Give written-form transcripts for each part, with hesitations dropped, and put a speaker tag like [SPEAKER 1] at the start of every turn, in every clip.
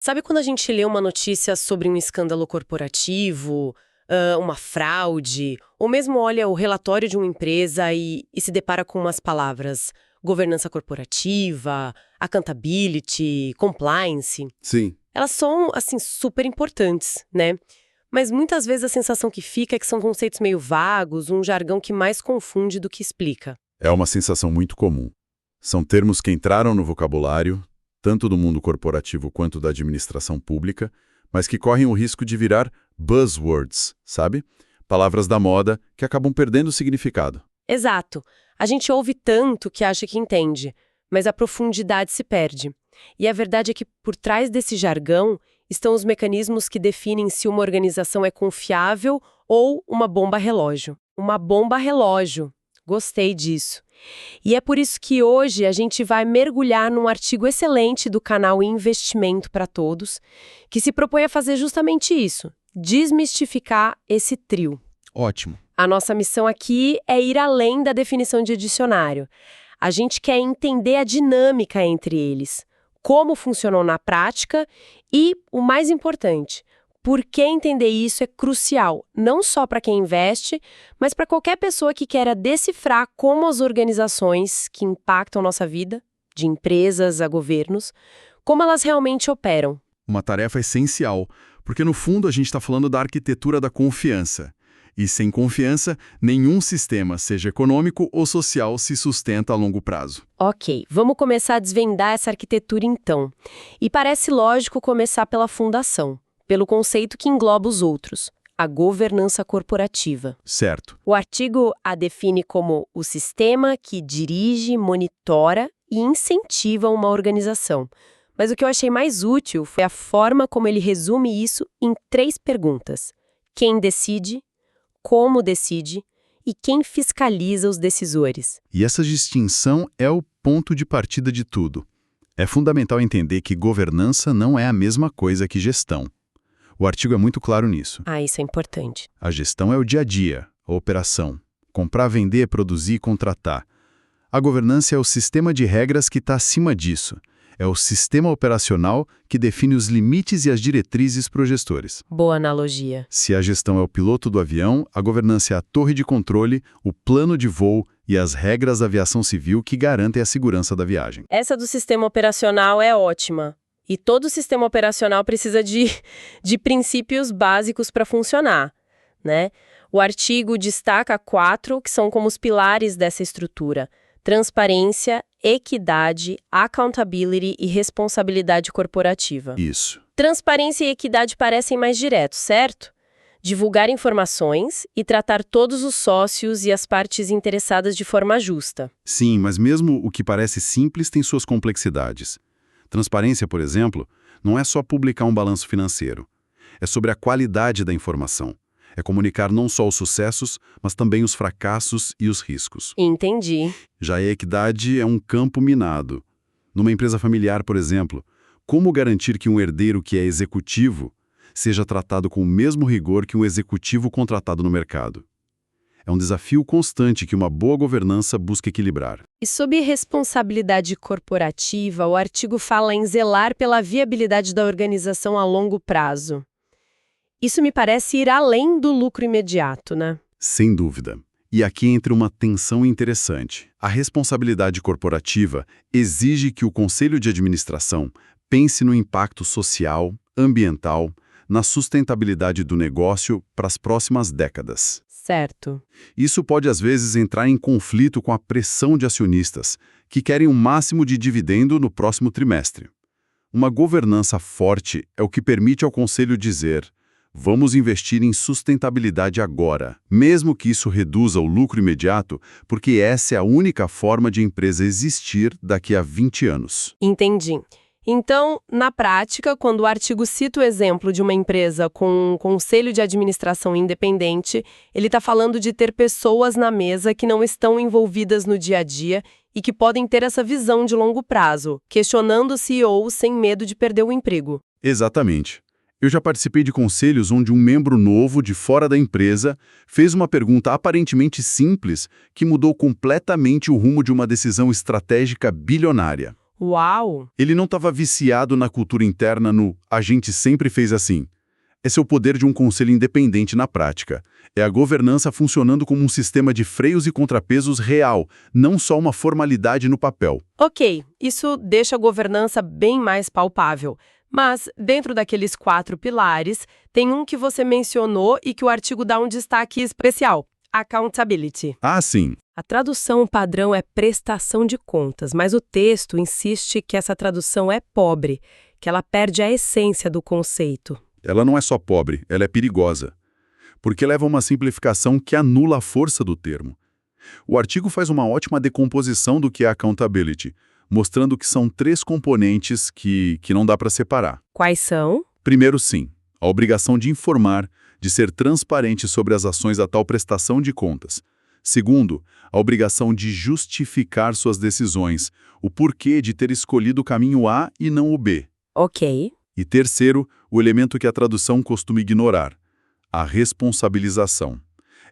[SPEAKER 1] Sabe quando a gente lê uma notícia sobre um escândalo corporativo, uma fraude, ou mesmo olha o relatório de uma empresa e se depara com umas palavras governança corporativa, accountability, compliance?
[SPEAKER 2] Sim,
[SPEAKER 1] Elas são, assim, super importantes, né? Mas muitas vezes a sensação que fica é que são conceitos meio vagos, um jargão que mais confunde do que explica.
[SPEAKER 2] é uma sensação muito comum. São termos que entraram no vocabulário, tanto do mundo corporativo quanto da administração pública, mas que correm o risco de virar buzzwords, sabe? Palavras da moda que acabam perdendo o significado.
[SPEAKER 1] Exato. A gente ouve tanto que acha que entende, mas a profundidade se perde. E a verdade é que por trás desse jargão estão os mecanismos que definem se uma organização é confiável ou uma bomba relógio. Uma bomba relógio. Gostei disso. E é por isso que hoje a gente vai mergulhar num artigo excelente do canal Investimento para Todos, que se propõe a fazer justamente isso, desmistificar esse trio.
[SPEAKER 3] Ótimo.
[SPEAKER 1] A nossa missão aqui é ir além da definição de dicionário. A gente quer entender a dinâmica entre eles, como funcionam na prática e, o mais importante, por que entender isso é crucial, não só para quem investe, mas para qualquer pessoa que queira decifrar como as organizações que impactam nossa vida, de empresas a governos, como elas realmente operam.
[SPEAKER 3] Uma tarefa essencial, porque no fundo a gente está falando da arquitetura da confiança. E sem confiança, nenhum sistema, seja econômico ou social, se sustenta a longo prazo.
[SPEAKER 1] Ok, vamos começar a desvendar essa arquitetura então. E parece lógico começar pela fundação, pelo conceito que engloba os outros, a governança corporativa.
[SPEAKER 3] Certo.
[SPEAKER 1] O artigo a define como o sistema que dirige, monitora e incentiva uma organização. Mas o que eu achei mais útil foi a forma como ele resume isso em 3 perguntas. Quem decide? Como decide e quem fiscaliza os decisores.
[SPEAKER 3] E essa distinção é o ponto de partida de tudo. É fundamental entender que governança não é a mesma coisa que gestão. O artigo é muito claro nisso.
[SPEAKER 1] Ah, isso é importante.
[SPEAKER 3] A gestão é o dia a dia, a operação. Comprar, vender, produzir e contratar. A governança é o sistema de regras que está acima disso. É o sistema operacional que define os limites e as diretrizes para os gestores.
[SPEAKER 1] Boa analogia.
[SPEAKER 3] Se a gestão é o piloto do avião, a governança é a torre de controle, o plano de voo e as regras da aviação civil que garantem a segurança da viagem.
[SPEAKER 1] Essa do sistema operacional é ótima. E todo sistema operacional precisa de princípios básicos para funcionar, né? O artigo destaca 4 que são como os pilares dessa estrutura: transparência, equidade, accountability e responsabilidade corporativa.
[SPEAKER 3] Isso.
[SPEAKER 1] Transparência e equidade parecem mais diretos, certo? Divulgar informações e tratar todos os sócios e as partes interessadas de forma justa.
[SPEAKER 3] Sim, mas mesmo o que parece simples tem suas complexidades. Transparência, por exemplo, não é só publicar um balanço financeiro. É sobre a qualidade da informação. É comunicar não só os sucessos, mas também os fracassos e os riscos.
[SPEAKER 1] Entendi.
[SPEAKER 3] Já a equidade é um campo minado. Numa empresa familiar, por exemplo, como garantir que um herdeiro que é executivo seja tratado com o mesmo rigor que um executivo contratado no mercado? É um desafio constante que uma boa governança busca equilibrar.
[SPEAKER 1] E sob responsabilidade corporativa, o artigo fala em zelar pela viabilidade da organização a longo prazo. Isso me parece ir além do lucro imediato, né?
[SPEAKER 3] Sem dúvida. E aqui entra uma tensão interessante. A responsabilidade corporativa exige que o conselho de administração pense no impacto social, ambiental, na sustentabilidade do negócio para as próximas décadas.
[SPEAKER 1] Certo.
[SPEAKER 3] Isso pode, às vezes, entrar em conflito com a pressão de acionistas, que querem o máximo de dividendo no próximo trimestre. Uma governança forte é o que permite ao conselho dizer: vamos investir em sustentabilidade agora, mesmo que isso reduza o lucro imediato, porque essa é a única forma de a empresa existir daqui a 20 anos.
[SPEAKER 1] Entendi. Então, na prática, quando o artigo cita o exemplo de uma empresa com um conselho de administração independente, ele está falando de ter pessoas na mesa que não estão envolvidas no dia a dia e que podem ter essa visão de longo prazo, questionando o CEO sem medo de perder o emprego.
[SPEAKER 3] Exatamente. Eu já participei de conselhos onde um membro novo de fora da empresa fez uma pergunta aparentemente simples que mudou completamente o rumo de uma decisão estratégica bilionária.
[SPEAKER 1] Uau!
[SPEAKER 3] Ele não estava viciado na cultura interna no "a gente sempre fez assim". Esse é o poder de um conselho independente na prática. É a governança funcionando como um sistema de freios e contrapesos real, não só uma formalidade no papel.
[SPEAKER 1] Ok, isso deixa a governança bem mais palpável. Mas, dentro daqueles 4 pilares, tem um que você mencionou e que o artigo dá um destaque especial: accountability.
[SPEAKER 3] Ah, sim.
[SPEAKER 1] A tradução padrão é prestação de contas, mas o texto insiste que essa tradução é pobre, que ela perde a essência do conceito.
[SPEAKER 3] Ela não é só pobre, ela é perigosa. Porque leva a uma simplificação que anula a força do termo. O artigo faz uma ótima decomposição do que é accountability, mostrando que são 3 componentes que não dá para separar.
[SPEAKER 1] Quais são?
[SPEAKER 3] Primeiro, sim, a obrigação de informar, de ser transparente sobre as ações da tal prestação de contas. Segundo, a obrigação de justificar suas decisões, o porquê de ter escolhido o caminho A e não o B.
[SPEAKER 1] Ok.
[SPEAKER 3] E terceiro, o elemento que a tradução costuma ignorar, a responsabilização.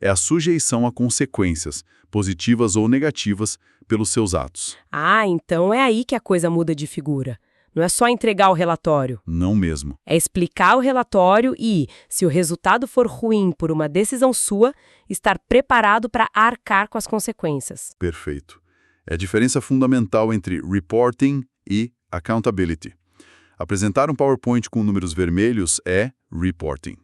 [SPEAKER 3] É a sujeição a consequências, positivas ou negativas, pelos seus atos.
[SPEAKER 1] Ah, então é aí que a coisa muda de figura. Não é só entregar o relatório.
[SPEAKER 3] Não mesmo.
[SPEAKER 1] É explicar o relatório e, se o resultado for ruim por uma decisão sua, estar preparado para arcar com as consequências.
[SPEAKER 3] Perfeito. É a diferença fundamental entre reporting e accountability. Apresentar um PowerPoint com números vermelhos é reporting.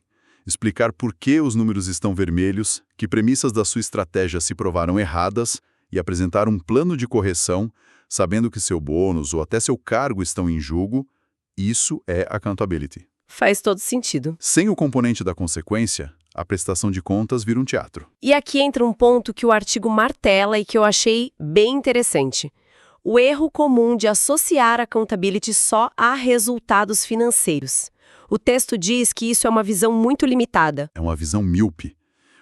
[SPEAKER 3] Explicar por que os números estão vermelhos, que premissas da sua estratégia se provaram erradas e apresentar um plano de correção, sabendo que seu bônus ou até seu cargo estão em jogo, isso é accountability.
[SPEAKER 1] Faz todo sentido.
[SPEAKER 3] Sem o componente da consequência, a prestação de contas vira um teatro.
[SPEAKER 1] E aqui entra um ponto que o artigo martela e que eu achei bem interessante. O erro comum de associar a accountability só a resultados financeiros. O texto diz que isso é uma visão muito limitada.
[SPEAKER 3] É uma visão míope.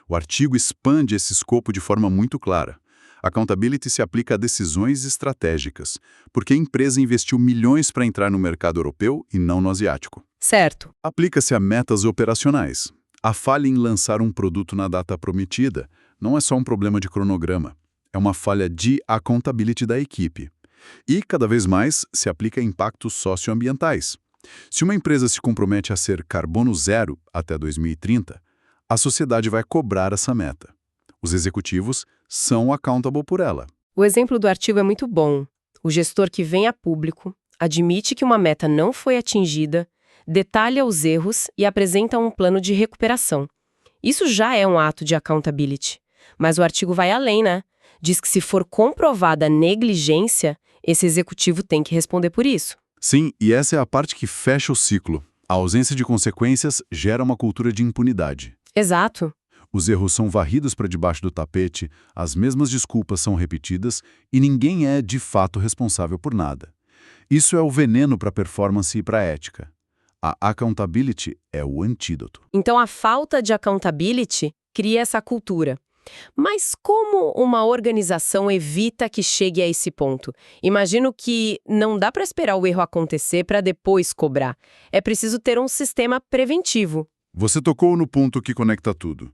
[SPEAKER 3] O artigo expande esse escopo de forma muito clara. Accountability se aplica a decisões estratégicas, porque a empresa investiu milhões para entrar no mercado europeu e não no asiático.
[SPEAKER 1] Certo.
[SPEAKER 3] Aplica-se a metas operacionais. A falha em lançar um produto na data prometida não é só um problema de cronograma, é uma falha de accountability da equipe. E, cada vez mais, se aplica a impactos socioambientais. Se uma empresa se compromete a ser carbono zero até 2030, a sociedade vai cobrar essa meta. Os executivos são accountable por ela.
[SPEAKER 1] O exemplo do artigo é muito bom. O gestor que vem a público, admite que uma meta não foi atingida, detalha os erros e apresenta um plano de recuperação. Isso já é um ato de accountability. Mas o artigo vai além, né? Diz que se for comprovada negligência, esse executivo tem que responder por isso.
[SPEAKER 3] Sim, e essa é a parte que fecha o ciclo. A ausência de consequências gera uma cultura de impunidade.
[SPEAKER 1] Exato.
[SPEAKER 3] Os erros são varridos para debaixo do tapete, as mesmas desculpas são repetidas e ninguém é, de fato, responsável por nada. Isso é o veneno para a performance e para a ética. A accountability é o antídoto.
[SPEAKER 1] Então a falta de accountability cria essa cultura. Mas como uma organização evita que chegue a esse ponto? Imagino que não dá para esperar o erro acontecer para depois cobrar. É preciso ter um sistema preventivo.
[SPEAKER 3] Você tocou no ponto que conecta tudo.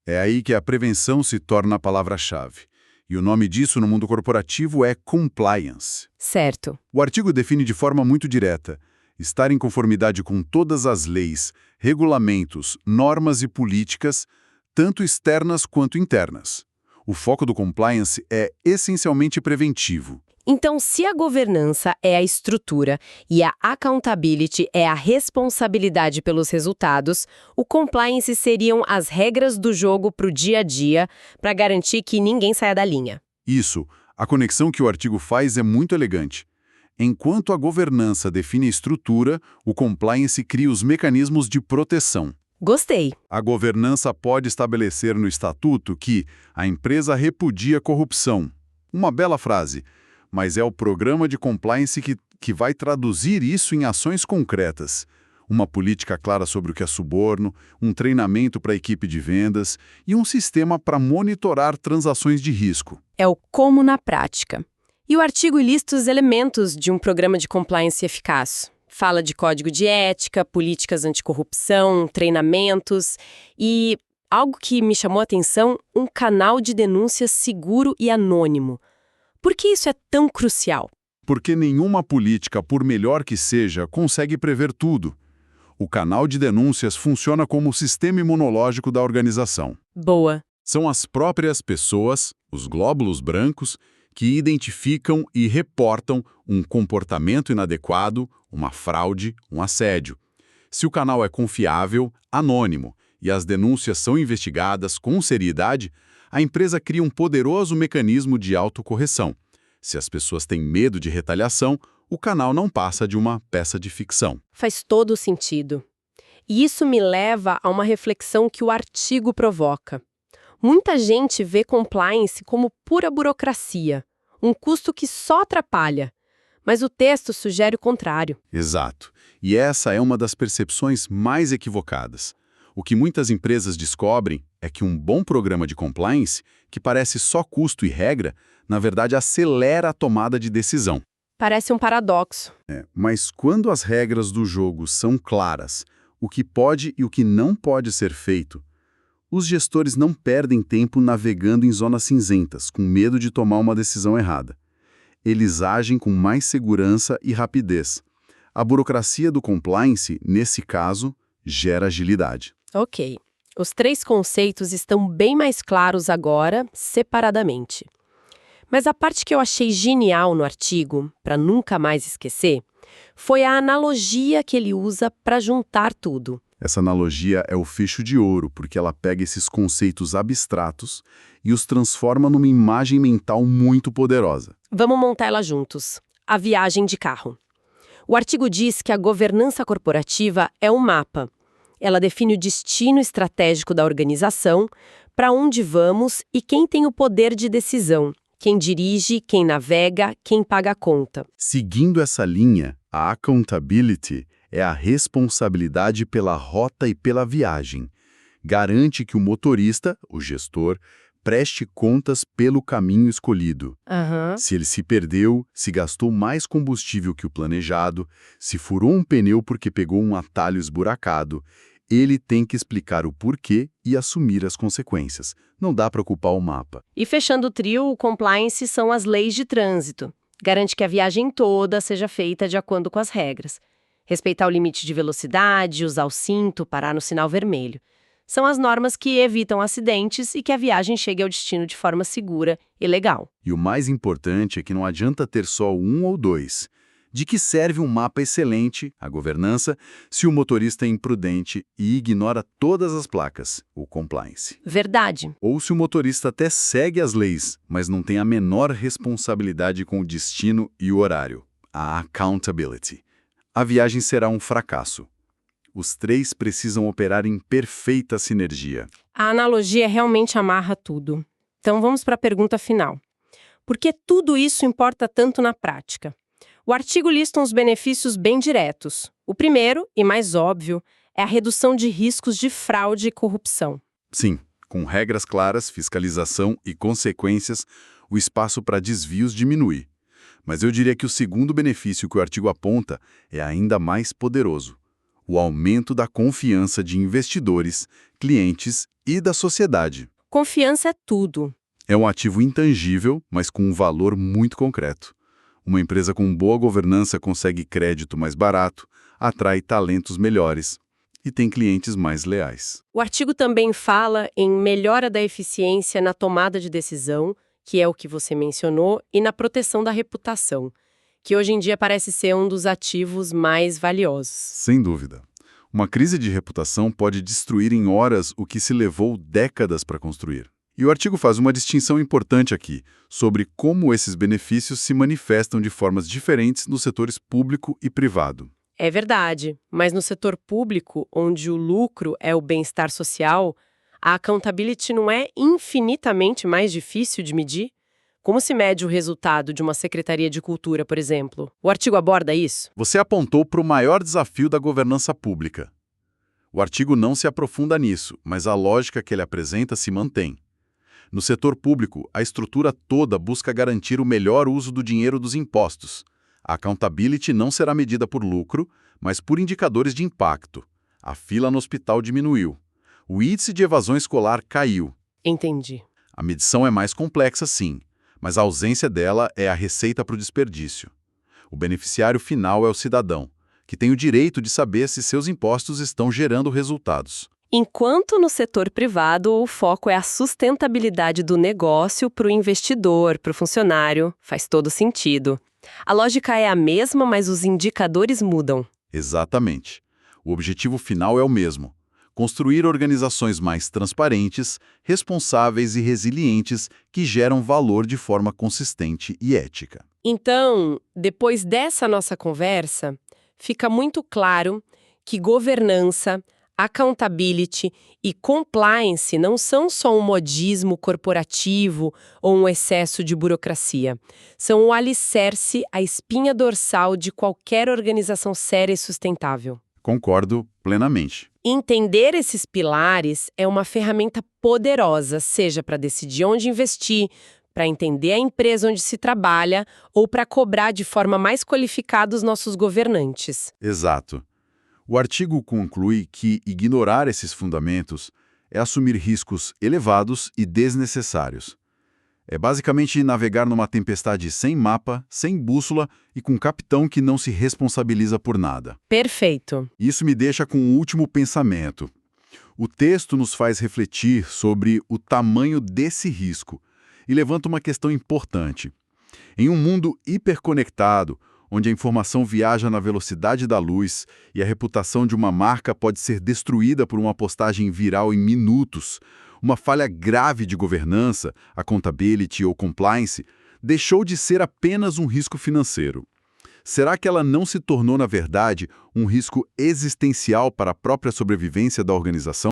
[SPEAKER 3] É aí que a prevenção se torna a palavra-chave. E o nome disso no mundo corporativo é compliance.
[SPEAKER 1] Certo.
[SPEAKER 3] O artigo define de forma muito direta: estar em conformidade com todas as leis, regulamentos, normas e políticas, tanto externas quanto internas. O foco do compliance é essencialmente preventivo.
[SPEAKER 1] Então, se a governança é a estrutura e a accountability é a responsabilidade pelos resultados, o compliance seriam as regras do jogo para o dia a dia, para garantir que ninguém saia da linha.
[SPEAKER 3] Isso, a conexão que o artigo faz é muito elegante. Enquanto a governança define a estrutura, o compliance cria os mecanismos de proteção.
[SPEAKER 1] Gostei.
[SPEAKER 3] A governança pode estabelecer no estatuto que a empresa repudia corrupção. Uma bela frase, mas é o programa de compliance que vai traduzir isso em ações concretas. Uma política clara sobre o que é suborno, um treinamento para a equipe de vendas e um sistema para monitorar transações de risco.
[SPEAKER 1] É o como na prática. E o artigo lista os elementos de um programa de compliance eficaz. Fala de código de ética, políticas anticorrupção, treinamentos e, algo que me chamou a atenção, um canal de denúncia seguro e anônimo. Por que isso é tão crucial?
[SPEAKER 3] Porque nenhuma política, por melhor que seja, consegue prever tudo. O canal de denúncias funciona como o sistema imunológico da organização.
[SPEAKER 1] Boa.
[SPEAKER 3] São as próprias pessoas, os glóbulos brancos, que identificam e reportam um comportamento inadequado, uma fraude, um assédio. Se o canal é confiável, anônimo, e as denúncias são investigadas com seriedade, a empresa cria um poderoso mecanismo de autocorreção. Se as pessoas têm medo de retaliação, o canal não passa de uma peça de ficção.
[SPEAKER 1] Faz todo sentido. E isso me leva a uma reflexão que o artigo provoca. Muita gente vê compliance como pura burocracia, um custo que só atrapalha. Mas o texto sugere o contrário.
[SPEAKER 3] Exato. E essa é uma das percepções mais equivocadas. O que muitas empresas descobrem é que um bom programa de compliance, que parece só custo e regra, na verdade acelera a tomada de decisão.
[SPEAKER 1] Parece um paradoxo.
[SPEAKER 3] Mas quando as regras do jogo são claras, o que pode e o que não pode ser feito, os gestores não perdem tempo navegando em zonas cinzentas, com medo de tomar uma decisão errada. Eles agem com mais segurança e rapidez. A burocracia do compliance, nesse caso, gera agilidade.
[SPEAKER 1] Ok. Os 3 conceitos estão bem mais claros agora, separadamente. Mas a parte que eu achei genial no artigo, para nunca mais esquecer, foi a analogia que ele usa para juntar tudo.
[SPEAKER 3] Essa analogia é o fecho de ouro, porque ela pega esses conceitos abstratos e os transforma numa imagem mental muito poderosa.
[SPEAKER 1] Vamos montar ela juntos. A viagem de carro. O artigo diz que a governança corporativa é um mapa. Ela define o destino estratégico da organização, para onde vamos e quem tem o poder de decisão. Quem dirige, quem navega, quem paga a conta.
[SPEAKER 3] Seguindo essa linha, a accountability é a responsabilidade pela rota e pela viagem. Garante que o motorista, o gestor, preste contas pelo caminho escolhido. Se ele se perdeu, se gastou mais combustível que o planejado, se furou um pneu porque pegou um atalho esburacado, ele tem que explicar o porquê e assumir as consequências. Não dá para culpar o mapa.
[SPEAKER 1] E fechando o trio, o compliance são as leis de trânsito. Garante que a viagem toda seja feita de acordo com as regras. Respeitar o limite de velocidade, usar o cinto, parar no sinal vermelho. São as normas que evitam acidentes e que a viagem chegue ao destino de forma segura e legal.
[SPEAKER 3] E o mais importante é que não adianta ter só um ou dois. De que serve um mapa excelente, a governança, se o motorista é imprudente e ignora todas as placas, o compliance?
[SPEAKER 1] Verdade.
[SPEAKER 3] Ou se o motorista até segue as leis, mas não tem a menor responsabilidade com o destino e o horário, a accountability. A viagem será um fracasso. Os 3 precisam operar em perfeita sinergia.
[SPEAKER 1] A analogia realmente amarra tudo. Então vamos para a pergunta final. Por que tudo isso importa tanto na prática? O artigo lista uns benefícios bem diretos. O primeiro, e mais óbvio, é a redução de riscos de fraude e corrupção.
[SPEAKER 3] Sim, com regras claras, fiscalização e consequências, o espaço para desvios diminui. Mas eu diria que o segundo benefício que o artigo aponta é ainda mais poderoso: o aumento da confiança de investidores, clientes e da sociedade.
[SPEAKER 1] Confiança é tudo.
[SPEAKER 3] É um ativo intangível, mas com um valor muito concreto. Uma empresa com boa governança consegue crédito mais barato, atrai talentos melhores e tem clientes mais leais.
[SPEAKER 1] O artigo também fala em melhora da eficiência na tomada de decisão, que é o que você mencionou, e na proteção da reputação, que hoje em dia parece ser um dos ativos mais valiosos.
[SPEAKER 3] Sem dúvida. Uma crise de reputação pode destruir em horas o que se levou décadas para construir. E o artigo faz uma distinção importante aqui sobre como esses benefícios se manifestam de formas diferentes nos setores público e privado.
[SPEAKER 1] É verdade, mas no setor público, onde o lucro é o bem-estar social, a accountability não é infinitamente mais difícil de medir? Como se mede o resultado de uma Secretaria de Cultura, por exemplo? O artigo aborda isso?
[SPEAKER 3] Você apontou para o maior desafio da governança pública. O artigo não se aprofunda nisso, mas a lógica que ele apresenta se mantém. No setor público, a estrutura toda busca garantir o melhor uso do dinheiro dos impostos. A accountability não será medida por lucro, mas por indicadores de impacto. A fila no hospital diminuiu. O índice de evasão escolar caiu.
[SPEAKER 1] Entendi.
[SPEAKER 3] A medição é mais complexa, sim, mas a ausência dela é a receita para o desperdício. O beneficiário final é o cidadão, que tem o direito de saber se seus impostos estão gerando resultados.
[SPEAKER 1] Enquanto no setor privado, o foco é a sustentabilidade do negócio para o investidor, para o funcionário. Faz todo sentido. A lógica é a mesma, mas os indicadores mudam.
[SPEAKER 3] Exatamente. O objetivo final é o mesmo: construir organizações mais transparentes, responsáveis e resilientes que geram valor de forma consistente e ética.
[SPEAKER 1] Então, depois dessa nossa conversa, fica muito claro que governança, accountability e compliance não são só um modismo corporativo ou um excesso de burocracia. São o alicerce, a espinha dorsal de qualquer organização séria e sustentável.
[SPEAKER 3] Concordo plenamente.
[SPEAKER 1] Entender esses pilares é uma ferramenta poderosa, seja para decidir onde investir, para entender a empresa onde se trabalha ou para cobrar de forma mais qualificada os nossos governantes.
[SPEAKER 3] Exato. O artigo conclui que ignorar esses fundamentos é assumir riscos elevados e desnecessários. É basicamente navegar numa tempestade sem mapa, sem bússola e com um capitão que não se responsabiliza por nada.
[SPEAKER 1] Perfeito.
[SPEAKER 3] Isso me deixa com um último pensamento. O texto nos faz refletir sobre o tamanho desse risco e levanta uma questão importante. Em um mundo hiperconectado, onde a informação viaja na velocidade da luz e a reputação de uma marca pode ser destruída por uma postagem viral em minutos, uma falha grave de governança, accountability ou compliance, deixou de ser apenas um risco financeiro. Será que ela não se tornou, na verdade, um risco existencial para a própria sobrevivência da organização?